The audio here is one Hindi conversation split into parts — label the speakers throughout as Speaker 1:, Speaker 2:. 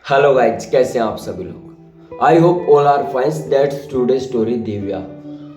Speaker 1: हेलो गाइज, कैसे हैं आप सभी लोग। I hope all are fine. That's today story Divya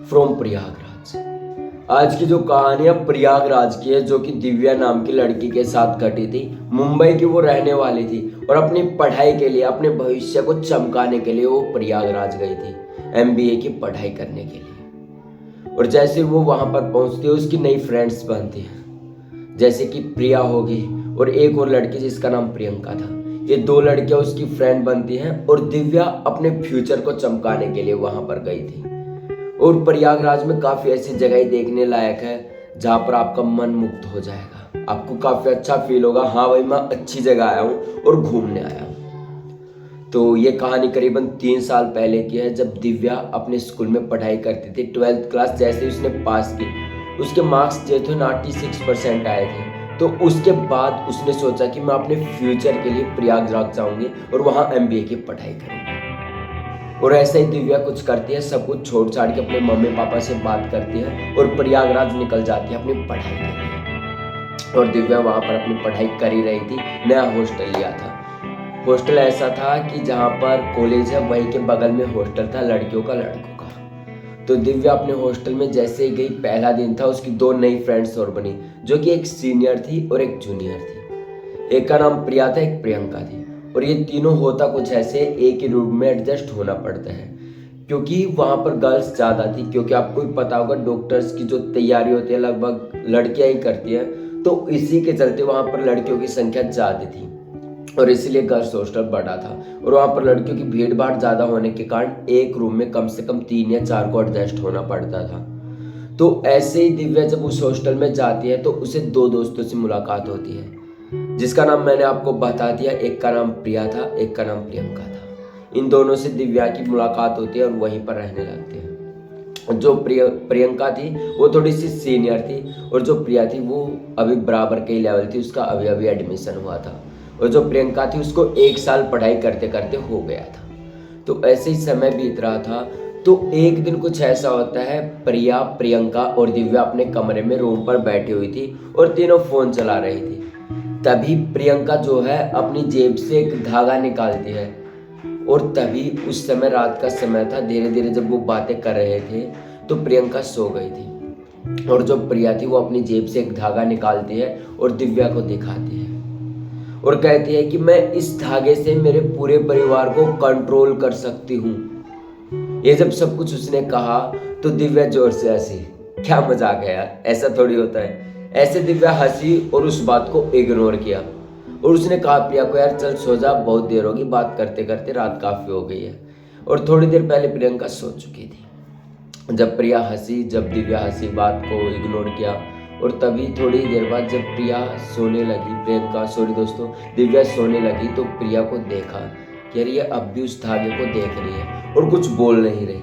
Speaker 1: from Prayagraj. आज की जो कहानी है प्रयागराज की है, जो कि दिव्या नाम की लड़की के साथ घटी थी। मुंबई की वो रहने वाली थी और अपनी पढ़ाई के लिए, अपने भविष्य को चमकाने के लिए वो प्रयागराज गई थी एमबीए की पढ़ाई करने के लिए। और जैसे वो वहां पर पहुंचती है, उसकी नई फ्रेंड्स बनती हैं, जैसे कि प्रिया होगी और एक और लड़की जिसका नाम प्रियंका था। ये दो लड़कियां उसकी फ्रेंड बनती हैं और दिव्या अपने फ्यूचर को चमकाने के लिए वहां पर गई थी। और प्रयागराज में काफी ऐसी जगह देखने लायक है जहां पर आपका मन मुग्ध हो जाएगा। आपको काफी अच्छा फील होगा, हाँ भाई मैं अच्छी जगह आया हूँ और घूमने आया हूँ। तो ये कहानी करीबन 3 साल पहले की है, जब दिव्या अपने स्कूल में पढ़ाई करती थी। 12th क्लास जैसे ही उसने पास की, उसके मार्क्स जो थे 96% आए थे। तो उसके बाद उसने सोचा कि मैं अपने फ्यूचर के लिए प्रयागराज जाऊंगी और वहाँ एमबीए की पढ़ाई करूंगी। और ऐसे ही दिव्या कुछ करती है, सब कुछ छोड़ छाड़ के अपने मम्मी पापा से बात करती है और प्रयागराज निकल जाती है अपनी पढ़ाई के लिए। और दिव्या वहाँ पर अपनी पढ़ाई कर ही रही थी। नया हॉस्टल लिया था। हॉस्टल ऐसा था कि जहाँ पर कॉलेज है वहीं के बगल में हॉस्टल था, लड़कियों का लड़कों का। तो दिव्या अपने हॉस्टल में जैसे ही गई, पहला दिन था, उसकी दो नई फ्रेंड्स और बनी, जो कि एक सीनियर थी और एक जूनियर थी। एक का नाम प्रिया था, एक प्रियंका थी। और ये तीनों होता कुछ ऐसे, एक ही रूम में एडजस्ट होना पड़ता है क्योंकि वहाँ पर गर्ल्स ज़्यादा थी। क्योंकि आपको भी पता होगा, डॉक्टर्स की जो तैयारी होती है लगभग लड़कियाँ ही करती है, तो इसी के चलते वहाँ पर लड़कियों की संख्या ज़्यादा थी और इसीलिए गर्ल्स हॉस्टल बड़ा था। और वहाँ पर लड़कियों की भीड़ भाड़ ज़्यादा होने के कारण एक रूम में कम से कम 3 या 4 को एडजस्ट होना पड़ता था। तो ऐसे ही दिव्या जब उस हॉस्टल में जाती है तो उसे दो दोस्तों से मुलाकात होती है, जिसका नाम मैंने आपको बता दिया। एक का नाम प्रिया था, एक का नाम प्रियंका था। इन दोनों से दिव्या की मुलाकात होती है और वहीं पर रहने लगते हैं। जो प्रियंका थी वो थोड़ी सी सीनियर थी और जो प्रिया थी वो अभी बराबर के लेवल थी, उसका अभी अभी एडमिशन हुआ था। और जो प्रियंका थी उसको 1 साल पढ़ाई करते करते हो गया था। तो ऐसे ही समय बीत रहा था। तो एक दिन कुछ ऐसा होता है, प्रिया, प्रियंका और दिव्या अपने कमरे में रूम पर बैठी हुई थी और तीनों फोन चला रही थी। तभी प्रियंका जो है अपनी जेब से एक धागा निकालती है और तभी उस समय रात का समय था। धीरे धीरे जब वो बातें कर रहे थे तो प्रियंका सो गई थी और जो प्रिया थी वो अपनी जेब से एक धागा निकालती है और दिव्या को दिखाती है और कहती है कि मैं इस धागे से मेरे पूरे परिवार को कंट्रोल कर सकती हूँ। ये जब सब कुछ उसने कहा तो दिव्या जोर से हंसी। क्या मजाक है यार, ऐसा थोड़ी होता है। ऐसे दिव्या हंसी और उस बात को इग्नोर किया और उसने कहा प्रिया को, यार चल सो जा, बहुत देर होगी, बात करते करते रात काफी हो गई है। और थोड़ी देर पहले प्रियंका सो चुकी थी। जब प्रिया हंसी, जब दिव्या हंसी, बात को इग्नोर किया। और तभी थोड़ी देर बाद जब प्रिया सोने लगी, प्रियंका सॉरी दोस्तों, दिव्या सोने लगी, तो प्रिया को देखा कि यार ये अब भी उस धागे को देख रही है और कुछ बोल नहीं रही।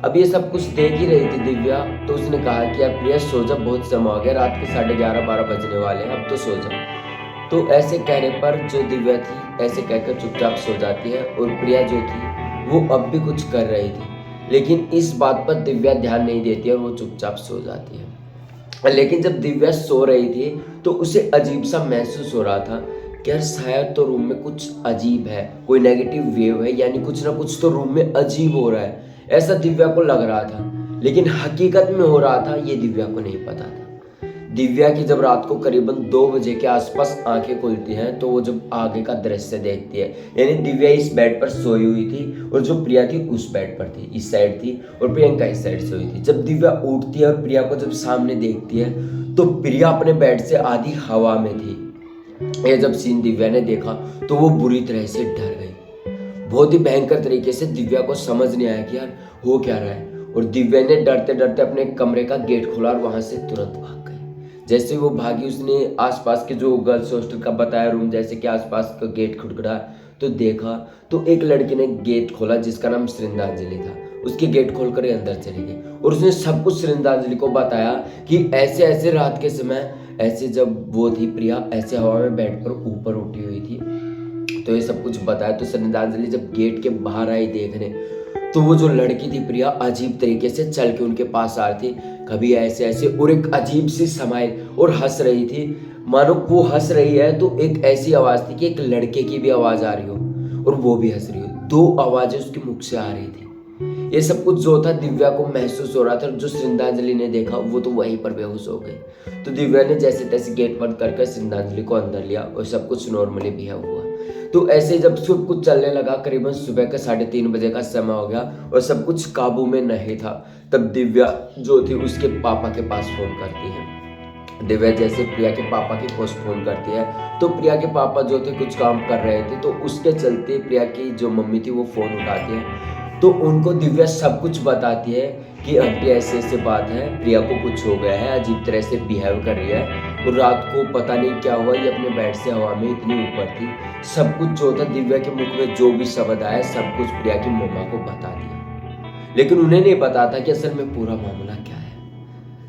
Speaker 1: अब ये सब कुछ देख ही रही थी दिव्या, तो उसने कहा कि यार प्रिया सो जा, बहुत समय हो गया, रात के 11:30-12 बजने वाले हैं, अब तो सो जा। तो ऐसे कहने पर जो दिव्या थी ऐसे कहकर चुपचाप सो जाती है और प्रिया जो थी वो अब भी कुछ कर रही थी, लेकिन इस बात पर दिव्या ध्यान नहीं देती और वो चुपचाप सो जाती है। लेकिन जब दिव्या सो रही थी तो उसे अजीब सा महसूस हो रहा था कि यार शायद तो रूम में कुछ अजीब है, कोई नेगेटिव वेव है, यानी कुछ ना कुछ तो रूम में अजीब हो रहा है, ऐसा दिव्या को लग रहा था। लेकिन हकीकत में हो रहा था ये दिव्या को नहीं पता था। दिव्या की जब रात को करीबन 2 बजे के आसपास आंखें खुलती हैं तो वो जब आगे का दृश्य देखती है, यानी दिव्या इस बेड पर सोई हुई थी और जो प्रिया थी उस बेड पर थी, इस साइड थी, और प्रियंका इस साइड सोई थी। जब दिव्या उठती है और प्रिया को जब सामने देखती है तो प्रिया अपने बेड से आधी हवा में थी। ये जब सीन दिव्या ने देखा तो वो बुरी तरह से डर गई। बहुत ही भयंकर तरीके से दिव्या को समझ नहीं आया कि यार हो क्या रहा है। और दिव्या ने डरते डरते अपने कमरे का गेट खोला और वहां से तुरंत भाग गई। जैसे वो भागी, उसने आसपास के जो गर्ल्स हॉस्टल का बताया रूम, जैसे कि आसपास का गेट खटखटा तो देखा तो एक लड़की ने गेट खोला जिसका नाम श्रद्धांजलि था। उसके गेट खोलकर ये अंदर चली गई और उसने सब कुछ श्रद्धांजलि को बताया कि ऐसे ऐसे रात के समय, ऐसे जब वो थी प्रिया ऐसे हवा में बेड पर ऊपर उठी हुई थी। तो ये सब कुछ बताया। तो श्रद्धांजलि जब गेट के बाहर आई देखने तो वो जो लड़की थी प्रिया अजीब तरीके से चल के उनके पास आ रही थी, कभी ऐसे ऐसे, और एक अजीब सी स्माइल, और हंस रही थी। मानो वो हंस रही है तो एक ऐसी आवाज थी कि एक लड़के की भी आवाज आ रही हो। और वो भी हंस रही है। 2 आवाजें उसके मुख से आ रही थी। ये सब कुछ जो था दिव्या को महसूस हो रहा था, और जो श्रद्धांजलि ने देखा वो तो वहीं पर बेहोश हो गई। तो दिव्या ने जैसे तैसे गेट बंद करके श्रद्धांजलि को अंदर लिया और सब कुछ नॉर्मली बिहेव हुआ। तो ऐसे जब सब कुछ चलने लगा, करीबन सुबह का 3:30 बजे का समय हो गया और सब कुछ काबू में नहीं था, तब दिव्या जो थी उसके पापा के पास फोन करती है। दिव्या जैसे प्रिया के पापा के पास फोन करती है, तो प्रिया के पापा जो थे कुछ काम कर रहे थे, तो उसके चलते प्रिया की जो मम्मी थी वो फोन उठाती है। तो उनको दिव्या सब कुछ बताती है कि आंटी ऐसे ऐसे बात है, प्रिया को कुछ हो गया है, अजीब तरह से बिहेव कर रही है, और रात को पता नहीं क्या हुआ, ये अपने बेड से हवा में इतनी ऊपर थी। सब कुछ जो था दिव्या के मुख में जो भी शब्द आया सब कुछ प्रिया की मम्मा को बता दिया, लेकिन उन्हें नहीं पता था कि असल में पूरा मामला क्या है।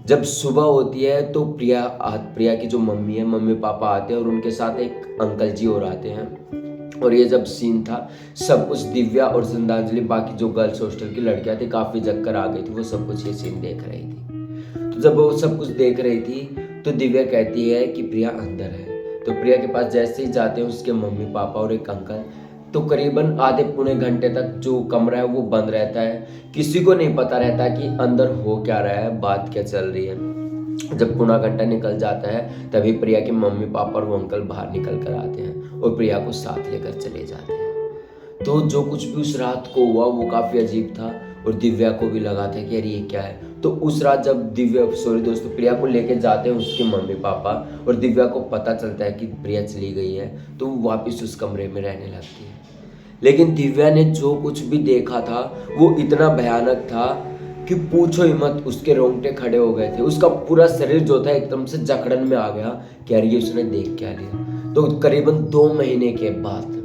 Speaker 1: जब सुबह होती है तो प्रिया की जो मम्मी है, मम्मी पापा आते हैं और उनके साथ एक अंकल जी और आते हैं। और ये जब सीन था, सब कुछ दिव्या और श्रद्धांजलि, बाकी जो गर्ल्स हॉस्टल की लड़कियां थी काफी जग कर आ गई थी, वो सब कुछ ये सीन देख रही थी। तो जब वो सब कुछ देख रही थी तो दिव्या कहती है कि प्रिया अंदर है। तो प्रिया के पास जैसे ही जाते हैं उसके मम्मी पापा और एक अंकल, तो करीबन आधे पौने घंटे तक जो कमरा है वो बंद रहता है। किसी को नहीं पता रहता कि अंदर हो क्या रहा है, बात क्या चल रही है। जब पौना घंटा निकल जाता है तभी प्रिया के मम्मी पापा और वो अंकल बाहर निकल कर आते हैं और प्रिया को साथ लेकर चले जाते हैं। तो जो कुछ भी उस रात को हुआ वो काफ़ी अजीब था और दिव्या को भी लगा था कि यार ये क्या है। तो उस रात जब प्रिया को लेके जाते हैं उसके मम्मी पापा, और दिव्या को पता चलता है कि प्रिया चली गई है, तो वो वापस उस कमरे में रहने लगती है। लेकिन दिव्या ने जो कुछ भी देखा था वो इतना भयानक था कि पूछो ही मत, उसके रोंगटे खड़े हो गए थे। उसका पूरा शरीर जो था एकदम से जकड़न में आ गया कि यार ये उसने देख क्या लिया। तो करीबन 2 महीने के बाद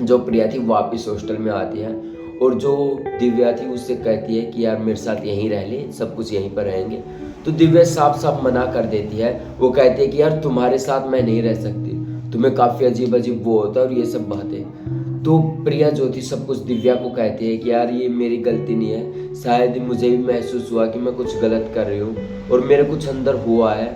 Speaker 1: जो प्रिया थी वापस हॉस्टल में आती है और जो दिव्या थी उससे कहती है कि यार मेरे साथ यहीं रह ले, सब कुछ यहीं पर रहेंगे। तो दिव्या साफ साफ मना कर देती है। वो कहती है कि यार तुम्हारे साथ मैं नहीं रह सकती, तुम्हें काफ़ी अजीब अजीब वो होता है और ये सब बातें। तो प्रिया जो थी सब कुछ दिव्या को कहती है कि यार ये मेरी गलती नहीं है, शायद मुझे भी महसूस हुआ कि मैं कुछ गलत कर रही हूँ और मेरे कुछ अंदर हुआ है,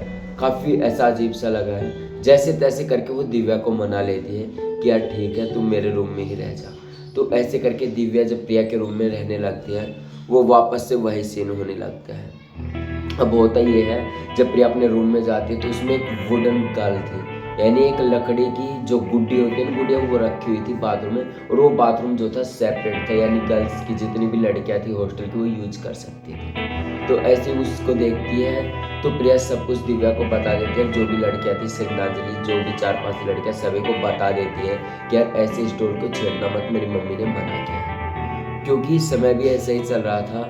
Speaker 1: काफ़ी ऐसा अजीब सा लगा है। जैसे तैसे करके वो दिव्या को मना लेती है कि यार ठीक है तुम मेरे रूम में ही रह जा। तो ऐसे करके दिव्या जब प्रिया के रूम में रहने लगती है वो वापस से वही सीन होने लगता है। अब होता ये है, जब प्रिया अपने रूम में जाती है तो उसमें एक वुडन गर्ल थी, यानी एक लकड़ी की जो गुड्डी होती है ना, गुड्डिया, वो रखी हुई थी बाथरूम में। और वो बाथरूम जो था सेपरेट था, यानी गर्ल्स की जितनी भी लड़कियां थी हॉस्टल की वो यूज कर सकती थी। तो ऐसे उसको देखती है तो प्रिया सब कुछ दिव्या को बता देती है। जो भी लड़कियां थी, श्रद्धांजलि, जो भी 4-5 लड़कियां, सभी को बता देती है कि यार ऐसे स्टोर को छेड़ना मत, मेरी मम्मी ने मना किया है। क्योंकि समय भी ऐसा ही चल रहा था,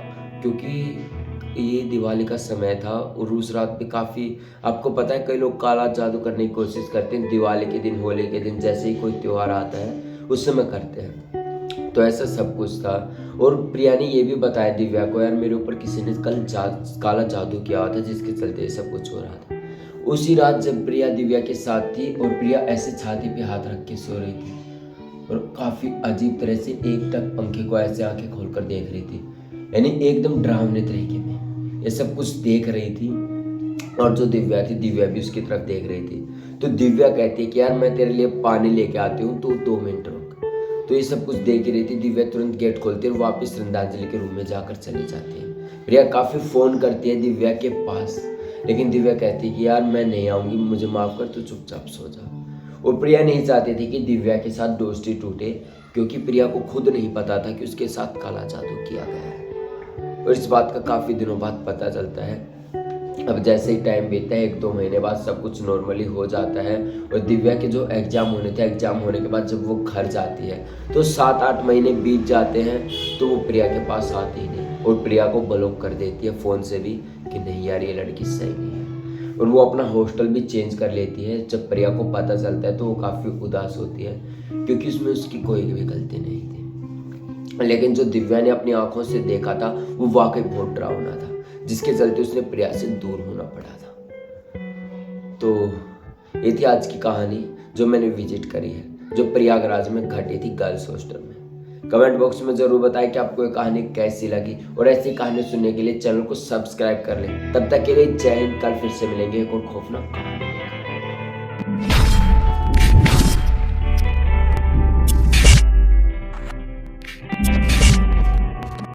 Speaker 1: क्योंकि ये दिवाली का समय था और उस रात पे काफ़ी, आपको पता है कई लोग काला जादू करने की कोशिश करते हैं दिवाली के दिन, होली के दिन, जैसे ही कोई त्यौहार आता है उस समय करते हैं। तो ऐसा सब कुछ था। और प्रिया ने ये भी बताया दिव्या को, यार मेरे ऊपर किसी ने कल काला जादू किया हुआ था जिसके चलते ये सब कुछ हो रहा था। उसी रात जब प्रिया दिव्या के साथ थी और प्रिया ऐसे छाती पे हाथ रख के सो रही थी और काफ़ी अजीब तरह से एक टक पंखे को ऐसे आंखें खोलकर देख रही थी, यानी एकदम डरावने तरीके में ये सब कुछ देख रही थी। और जो दिव्या थी, दिव्या भी उसकी तरफ देख रही थी। तो दिव्या कहती है कि यार मैं तेरे लिए पानी लेके आती हूँ, तो 2 मिनट रुक। तो ये सब कुछ देख रही थी। दिव्या तुरंत गेट खोलती है और वापस श्रद्धांजलि के रूम में जाकर चली जाती है। प्रिया काफ़ी फ़ोन करती है दिव्या के पास, लेकिन दिव्या कहती है कि यार मैं नहीं आऊँगी, मुझे माफ़ कर, तू चुपचाप सो जा। और प्रिया नहीं चाहती थी कि दिव्या के साथ दोस्ती टूटे, क्योंकि प्रिया को खुद नहीं पता था कि उसके साथ काला जादू किया गया है। और इस बात का काफ़ी दिनों बाद पता चलता है। अब जैसे ही टाइम बीतता है, 1-2 महीने बाद सब कुछ नॉर्मली हो जाता है। और दिव्या के जो एग्ज़ाम होने थे, एग्ज़ाम होने के बाद जब वो घर जाती है तो 7-8 महीने बीत जाते हैं, तो वो प्रिया के पास आती ही नहीं और प्रिया को ब्लॉक कर देती है फ़ोन से भी कि नहीं यार ये लड़की सही नहीं है। और वो अपना हॉस्टल भी चेंज कर लेती है। जब प्रिया को पता चलता है तो वो काफ़ी उदास होती है, क्योंकि उसमें उसकी कोई भी गलती नहीं थी। लेकिन जो दिव्या ने अपनी आंखों से देखा था वो वाकई बहुत डरावना था, जिसके चलते उसने प्रिया से दूर होना पड़ा था। तो ये थी आज की कहानी जो मैंने विजिट करी है, जो प्रयागराज में घटी थी गर्ल्स हॉस्टल में। कमेंट बॉक्स में जरूर बताएं कि आपको ये कहानी कैसी लगी, और ऐसी कहानी सुनने के लिए चैनल को सब्सक्राइब कर लें। तब तक के लिए जय हिंद। कल फिर से मिलेंगे एक और खौफनाक कहानी।